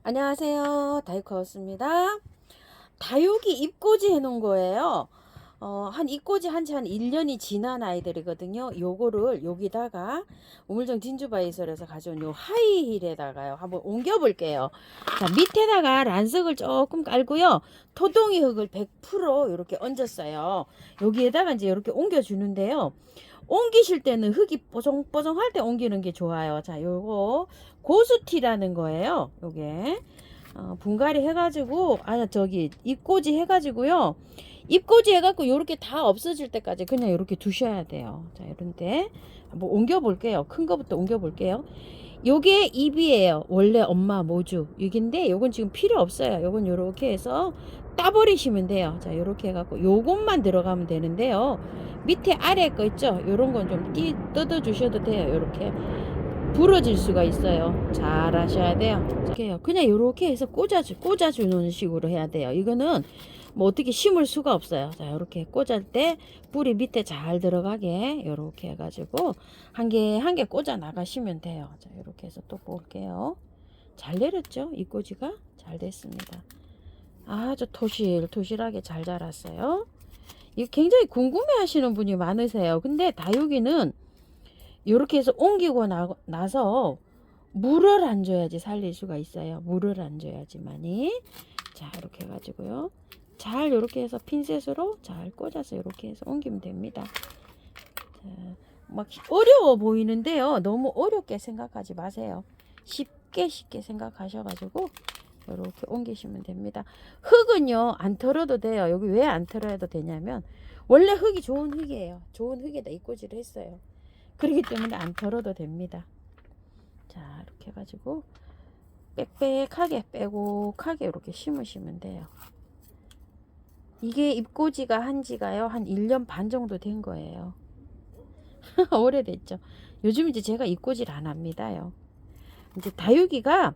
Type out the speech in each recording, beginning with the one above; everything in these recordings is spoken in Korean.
안녕하세요. 다이커였습니다. 다육이 잎꽂이 해놓은 거예요. 한 잎꽂이 한지 한 1년이 지난 아이들이거든요. 요거를 여기다가 우물정 진주바이솔에서 가져온 요 하이힐에다가요. 한번 옮겨 볼게요. 자, 밑에다가 란석을 조금 깔고요. 토동이 흙을 100% 이렇게 얹었어요. 여기에다가 이제 이렇게 옮겨 주는데요. 옮기실 때는 흙이 뽀송뽀송할 때 옮기는 게 좋아요. 자, 요거 고수티라는 거예요. 요게 분갈이 해가지고 저기 잎꽂이 해가지고요. 잎꽂이 해갖고 요렇게 다 없어질 때까지 그냥 요렇게 두셔야 돼요. 자, 이런데 한번 옮겨 볼게요. 큰 거부터 옮겨 볼게요. 요게 잎이에요. 원래 엄마 모주 이긴데 요건 지금 필요 없어요. 요건 요렇게 해서 따버리시면 돼요. 자, 요렇게 해갖고 요것만 들어가면 되는데요. 밑에 아래 거 있죠? 요런 건 좀 뜯어 주셔도 돼요. 요렇게 부러질 수가 있어요. 잘 하셔야 돼요. 그냥 요렇게 해서 꽂아주는 식으로 해야 돼요. 이거는 뭐 어떻게 심을 수가 없어요. 자, 요렇게 꽂을 때 뿌리 밑에 잘 들어가게 요렇게 해가지고 한 개 한 개 꽂아 나가시면 돼요. 자, 요렇게 해서 또 볼게요. 잘 내렸죠? 이 꽂이가 잘 됐습니다. 아주 토실토실하게 잘 자랐어요. 이거 굉장히 궁금해 하시는 분이 많으세요. 근데 다육이는 이렇게 해서 옮기고 나서 물을 안 줘야지 살릴 수가 있어요. 물을 안 줘야지만이. 자, 이렇게 해가지고요. 잘 이렇게 해서 핀셋으로 잘 꽂아서 이렇게 해서 옮기면 됩니다. 자, 막 어려워 보이는데요. 너무 어렵게 생각하지 마세요. 쉽게 생각하셔가지고 이렇게 옮기시면 됩니다. 흙은요 안 털어도 돼요. 여기 왜 안 털어도 되냐면 원래 흙이 좋은 흙이에요. 좋은 흙에다 잎꽂이를 했어요. 그렇기 때문에 안 털어도 됩니다. 자, 이렇게 해가지고 빽빽하게 빼곡하게 이렇게 심으시면 돼요. 이게 잎꽂이가 한 지가요 한 1년 반 정도 된 거예요. 오래됐죠. 요즘 이제 제가 잎꽂이를 안 합니다요. 이제 다육이가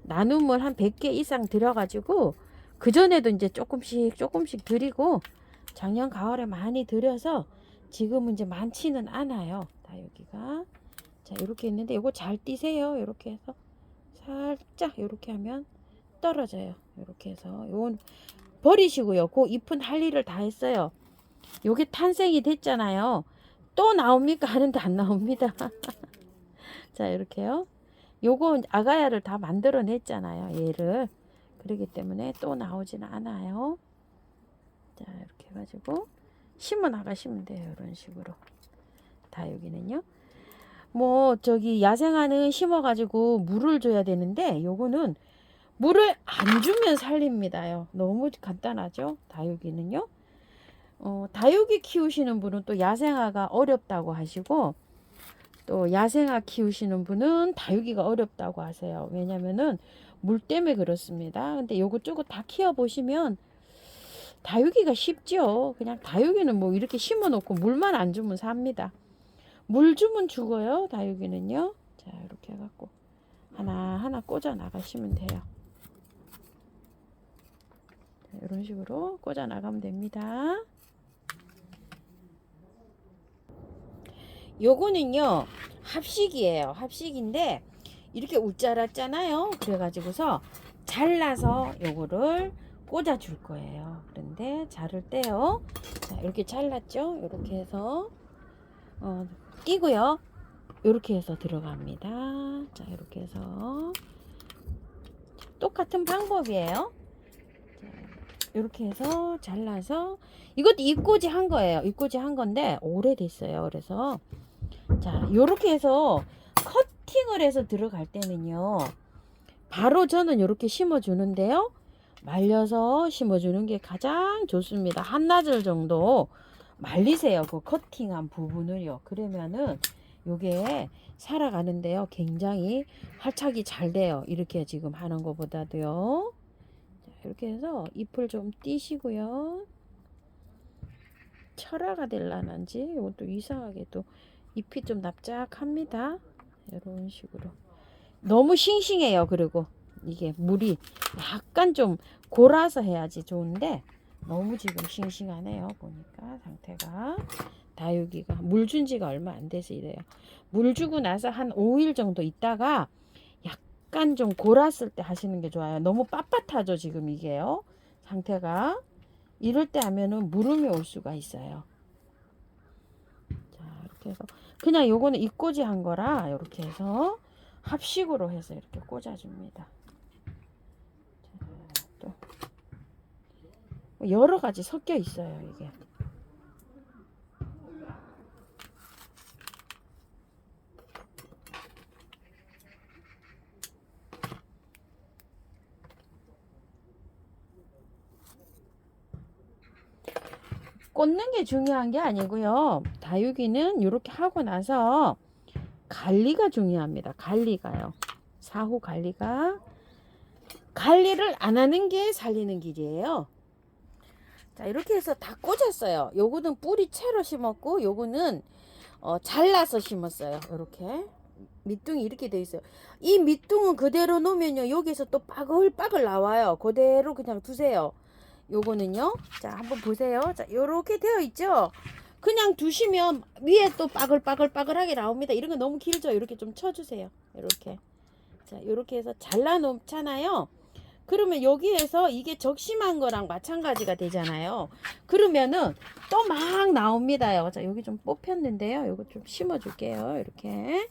나눔을 한 100개 이상 들여가지고 그전에도 이제 조금씩 드리고 작년 가을에 많이 드려서 지금은 이제 많지는 않아요. 다육이가. 자, 이렇게 했는데 이거 잘 띄세요. 이렇게 해서 살짝 이렇게 하면 떨어져요. 이렇게 해서 요건 버리시고요. 그 잎은 할 일을 다 했어요. 요게 탄생이 됐잖아요. 또 나옵니까? 하는데 안 나옵니다. 자, 이렇게요. 요거 아가야를 다 만들어 냈잖아요. 얘를. 그렇기 때문에 또 나오지는 않아요. 자, 이렇게 해가지고 심어 나가시면 돼요. 이런 식으로. 다육이는요. 뭐 저기 야생화는 심어가지고 물을 줘야 되는데 요거는 물을 안 주면 살립니다요. 너무 간단하죠. 다육이는요. 다육이 키우시는 분은 또 야생화가 어렵다고 하시고 또 야생화 키우시는 분은 다육이가 어렵다고 하세요. 왜냐면은 물 때문에 그렇습니다. 근데 요것저것 다 키워 보시면 다육이가 쉽죠. 그냥 다육이는 뭐 이렇게 심어 놓고 물만 안 주면 삽니다. 물 주면 죽어요. 다육이는요. 자, 이렇게 해갖고 하나하나 꽂아 나가시면 돼요. 자, 이런 식으로 꽂아 나가면 됩니다. 요거는요 합식이에요. 합식인데 이렇게 웃자랐잖아요. 그래가지고서 잘라서 요거를 꽂아 줄 거예요. 그런데 자를 때요. 자, 이렇게 잘랐죠. 이렇게 해서 띄고요. 이렇게 해서 들어갑니다. 자, 이렇게 해서 똑같은 방법이에요. 이렇게 해서 잘라서 이것도 잎꽂이 한 거예요. 잎꽂이 한 건데 오래됐어요. 그래서 자, 요렇게 해서 커팅을 해서 들어갈 때는요. 바로 저는 이렇게 심어 주는데요. 말려서 심어 주는 게 가장 좋습니다. 한나절 정도 말리세요. 그 커팅한 부분을요. 그러면은 요게 살아가는데요. 굉장히 활착이 잘 돼요. 이렇게 지금 하는 것보다도요. 자, 이렇게 해서 잎을 좀 띄시고요. 철화가 될라는지 이것도 이상하게 또 잎이 좀 납작합니다. 이런 식으로. 너무 싱싱해요. 그리고 이게 물이 약간 좀 골아서 해야지 좋은데 너무 지금 싱싱하네요. 보니까 상태가 다육이가 물 준 지가 얼마 안 돼서 이래요. 물 주고 나서 한 5일 정도 있다가 약간 좀 골았을 때 하시는 게 좋아요. 너무 빳빳하죠 지금 이게요 상태가. 이럴 때 하면은 물음이 올 수가 있어요. 자 이렇게 해서 그냥 요거는 입꽂이 한 거라 이렇게 해서 합식으로 해서 이렇게 꽂아줍니다. 자, 또 여러 가지 섞여 있어요 이게. 꽂는 게 중요한 게 아니고요. 다육이는 이렇게 하고 나서 관리가 중요합니다. 관리가요. 사후 관리를 안 하는 게 살리는 길이에요. 자 이렇게 해서 다 꽂았어요. 요거는 뿌리 채로 심었고 요거는 잘라서 심었어요. 이렇게 밑둥이 이렇게 돼 있어요. 이 밑둥은 그대로 놓으면요 여기서 또 빠글빠글 나와요. 그대로 그냥 두세요. 요거는요 자 한번 보세요. 자 요렇게 되어 있죠. 그냥 두시면 위에 또 빠글빠글하게 나옵니다. 이런 거 너무 길죠. 이렇게 좀 쳐주세요. 이렇게 자 이렇게 해서 잘라 놓잖아요. 그러면 여기에서 이게 적심한 거랑 마찬가지가 되잖아요. 그러면은 또 막 나옵니다요. 자 여기 좀 뽑혔는데요. 요거 좀 심어 줄게요. 이렇게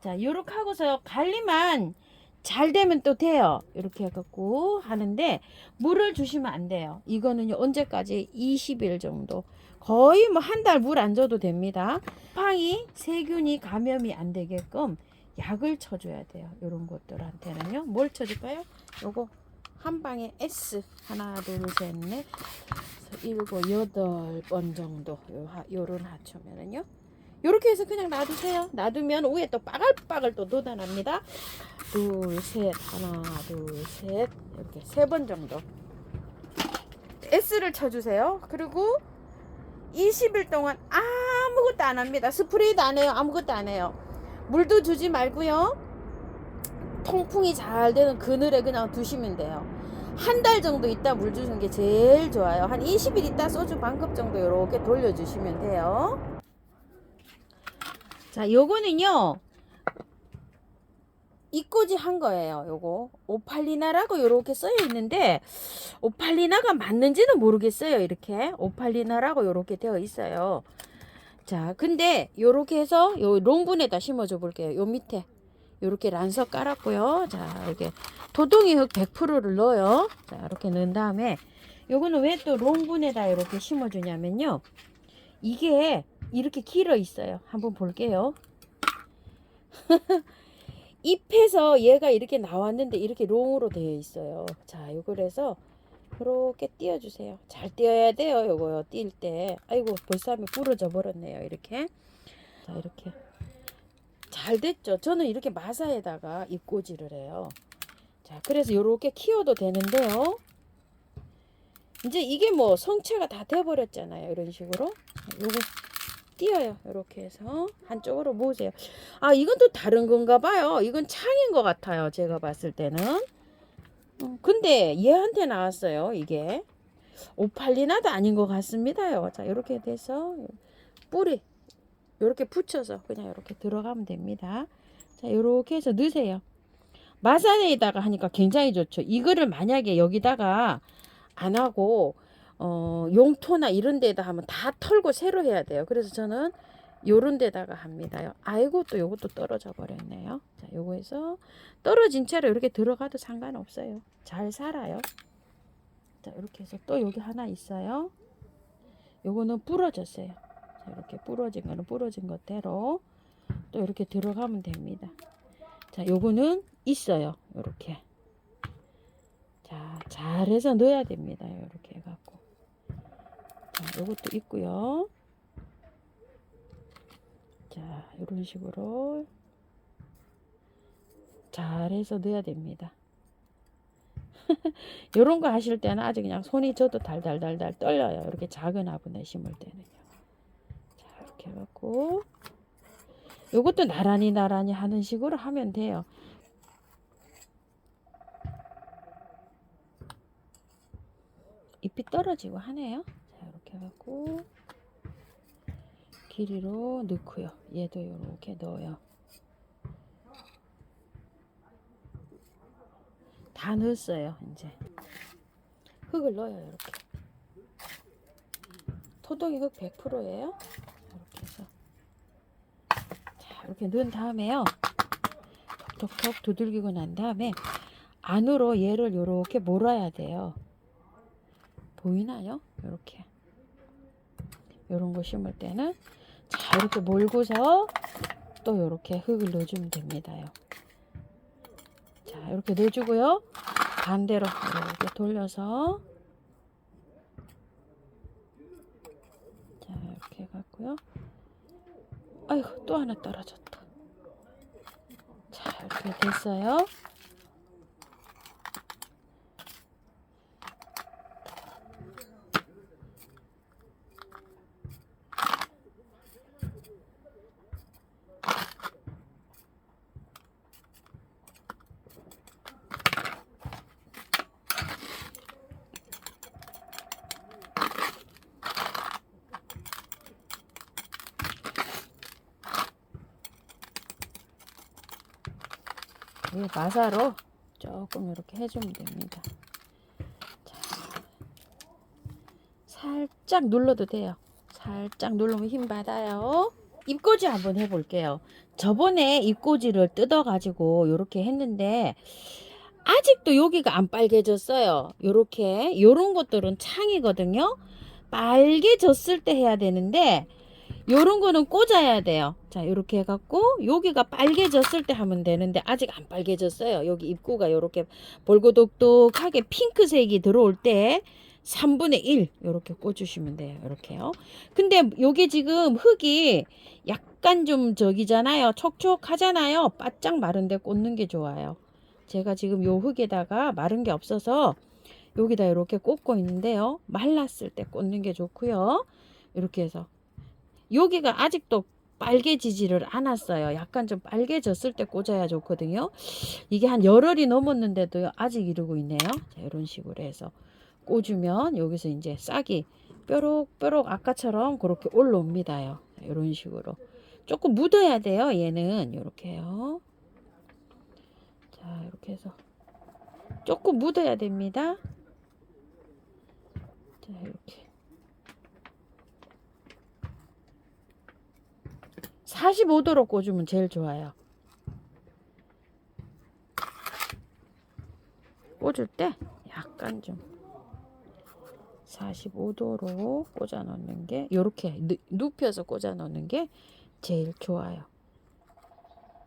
자 요렇게 하고서 관리만 잘 되면 또 돼요. 이렇게 해갖고 하는데 물을 주시면 안 돼요. 이거는요 언제까지 20일 정도 거의 뭐 한 달 물 안 줘도 됩니다. 팡이 세균이 감염이 안 되게끔 약을 쳐줘야 돼요. 이런 것들한테는요 뭘 쳐줄까요? 요거 한 방에 S 하나 둘셋넷 일곱 여덟 번 정도 요런 하초면은요 요렇게 해서 그냥 놔두세요. 놔두면 위에 또 빠글빠글 또 돋아납니다. 둘, 셋, 하나, 둘, 셋 이렇게 3번 정도 S를 쳐주세요. 그리고 20일 동안 아무것도 안 합니다. 스프레이도 안 해요. 아무것도 안 해요. 물도 주지 말고요. 통풍이 잘 되는 그늘에 그냥 두시면 돼요. 한 달 정도 있다 물 주는 게 제일 좋아요. 한 20일 있다 소주 반컵 정도 이렇게 돌려주시면 돼요. 자 요거는요 입꽂이 한 거예요. 요거 오팔리나라고 요렇게 써여 있는데 오팔리나가 맞는지는 모르겠어요. 이렇게 오팔리나라고 요렇게 되어 있어요. 자 근데 요렇게 해서 요 롱분에다 심어줘 볼게요. 요 밑에 요렇게 란석 깔았고요. 자 이렇게 토동이 흙 100%를 넣어요. 자 이렇게 넣은 다음에 요거는 왜 또 롱분에다 이렇게 심어주냐면요 이게 이렇게 길어 있어요. 한번 볼게요. 잎에서 얘가 이렇게 나왔는데 이렇게 롱으로 되어 있어요. 자 요걸 해서 이렇게 띄워주세요. 잘 띄어야 돼요. 요거요 띌 때. 아이고 벌써 하면 부러져 버렸네요. 이렇게 자 이렇게 잘 됐죠. 저는 이렇게 마사에다가 잎꽂이를 해요. 자 그래서 요렇게 키워도 되는데요. 이제 이게 뭐 성체가 다 돼버렸잖아요. 이런 식으로 요거 띄어요. 이렇게 해서 한쪽으로 모으세요. 아 이건 또 다른 건가 봐요. 이건 창인 것 같아요. 제가 봤을 때는. 근데 얘한테 나왔어요. 이게 오팔리나도 아닌 것 같습니다요. 자 이렇게 돼서 뿌리 이렇게 붙여서 그냥 이렇게 들어가면 됩니다. 자 이렇게 해서 넣으세요. 마사에다가 하니까 굉장히 좋죠. 이거를 만약에 여기다가 안 하고 용토나 이런 데다 하면 다 털고 새로 해야 돼요. 그래서 저는 요런 데다가 합니다. 아이고 또 요것도 떨어져 버렸네요. 자 요거에서 떨어진 채로 이렇게 들어가도 상관없어요. 잘 살아요. 자 이렇게 해서 또 여기 하나 있어요. 요거는 부러졌어요. 자, 이렇게 부러진 거는 부러진 것대로 또 이렇게 들어가면 됩니다. 자 요거는 있어요. 요렇게 자 잘해서 넣어야 됩니다. 이렇게 해갖고 자 요것도 있고요. 자 이런 식으로 잘해서 넣어야 됩니다. 요런 거 하실 때는 아주 그냥 손이 저도 달달달달 떨려요. 이렇게 작은 화분에 심을 때는요. 자 이렇게 해갖고 요것도 나란히 하는 식으로 하면 돼요. 잎이 떨어지고 하네요. 자 이렇게 해갖고 길이로 넣고요. 얘도 이렇게 넣어요. 다 넣었어요. 이제 흙을 넣어요. 이렇게 토동이 흙 100%예요. 이렇게 해서 자, 이렇게 넣은 다음에요. 톡톡톡 두들기고 난 다음에 안으로 얘를 이렇게 몰아야 돼요. 보이나요? 이렇게 이런 거 심을 때는 자, 이렇게 몰고서 또 이렇게 흙을 넣어주면 됩니다요. 자, 이렇게 넣어주고요. 반대로 이렇게 돌려서 자, 이렇게 해갖고요. 아이고, 또 하나 떨어졌다. 자, 이렇게 됐어요. 이 마사로 조금 이렇게 해주면 됩니다. 자, 살짝 눌러도 돼요. 살짝 누르면 힘 받아요. 입꼬지 한번 해볼게요. 저번에 입꼬지를 뜯어가지고 이렇게 했는데 아직도 여기가 안 빨개졌어요. 요렇게 요런 것들은 창이거든요. 빨개졌을 때 해야 되는데 요런 거는 꽂아야 돼요. 자, 요렇게 해갖고 여기가 빨개졌을 때 하면 되는데 아직 안 빨개졌어요. 여기 입구가 요렇게 볼고독독하게 핑크색이 들어올 때 3분의 1 요렇게 꽂으시면 돼요. 요렇게요. 근데 요게 지금 흙이 약간 좀 저기잖아요. 촉촉하잖아요. 바짝 마른데 꽂는 게 좋아요. 제가 지금 요 흙에다가 마른 게 없어서 여기다 이렇게 꽂고 있는데요. 말랐을 때 꽂는 게 좋고요. 이렇게 해서 여기가 아직도 빨개지지를 않았어요. 약간 좀 빨개졌을 때 꽂아야 좋거든요. 이게 한 열흘이 넘었는데도 아직 이러고 있네요. 자, 이런 식으로 해서 꽂으면 여기서 이제 싹이 뾰록뾰록 아까처럼 그렇게 올라옵니다요. 이런 식으로 조금 묻어야 돼요. 얘는 이렇게요. 자, 이렇게 해서 조금 묻어야 됩니다. 자, 이렇게 45도로 꽂으면 제일 좋아요. 꽂을 때 약간 좀 45도로 꽂아 놓는 게 이렇게 눕혀서 꽂아 놓는 게 제일 좋아요.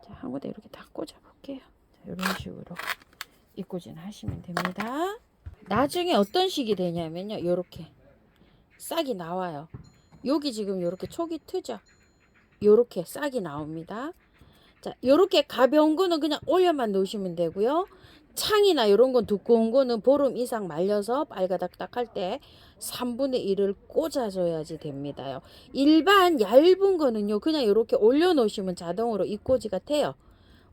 자, 한 군데 이렇게 다 꽂아 볼게요. 이런 식으로 입꼬진 하시면 됩니다. 나중에 어떤 식이 되냐면요. 이렇게 싹이 나와요. 여기 지금 이렇게 촉이 트죠. 요렇게 싹이 나옵니다. 자, 요렇게 가벼운 거는 그냥 올려만 놓으시면 되고요. 창이나 이런 건 두꺼운 거는 보름 이상 말려서 빨가닥닥 할 때 3분의 1을 꽂아줘야지 됩니다요. 일반 얇은 거는요, 그냥 이렇게 올려 놓으시면 자동으로 입꼬지가 돼요.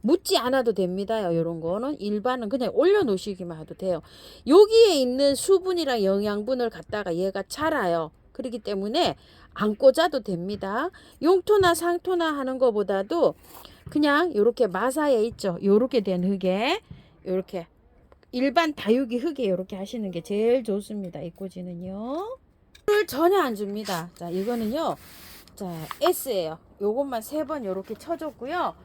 묻지 않아도 됩니다요. 이런 거는 일반은 그냥 올려 놓으시기만 해도 돼요. 여기에 있는 수분이랑 영양분을 갖다가 얘가 자라요. 그렇기 때문에 안 꽂아도 됩니다. 용토나 상토나 하는 것보다도 그냥 이렇게 마사에 있죠. 요렇게 된 흙에 요렇게 일반 다육이 흙에 이렇게 하시는 게 제일 좋습니다. 이 꽂이는요. 물을 전혀 안 줍니다. 자, 이거는요. 자, S예요. 요것만 3번 요렇게 쳐줬고요.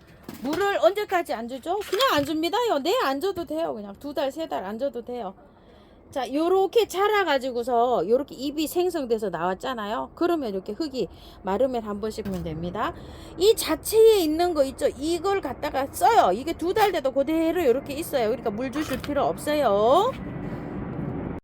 물을 언제까지 안 주죠? 그냥 안 줍니다요. 네, 안 줘도 돼요. 그냥 2달, 3달 안 줘도 돼요. 자, 요렇게 자라가지고서 요렇게 잎이 생성돼서 나왔잖아요. 그러면 이렇게 흙이 마르면 한 번씩 하면 됩니다. 이 자체에 있는 거 있죠. 이걸 갖다가 써요. 이게 2달 돼도 그대로 이렇게 있어요. 그러니까 물 주실 필요 없어요.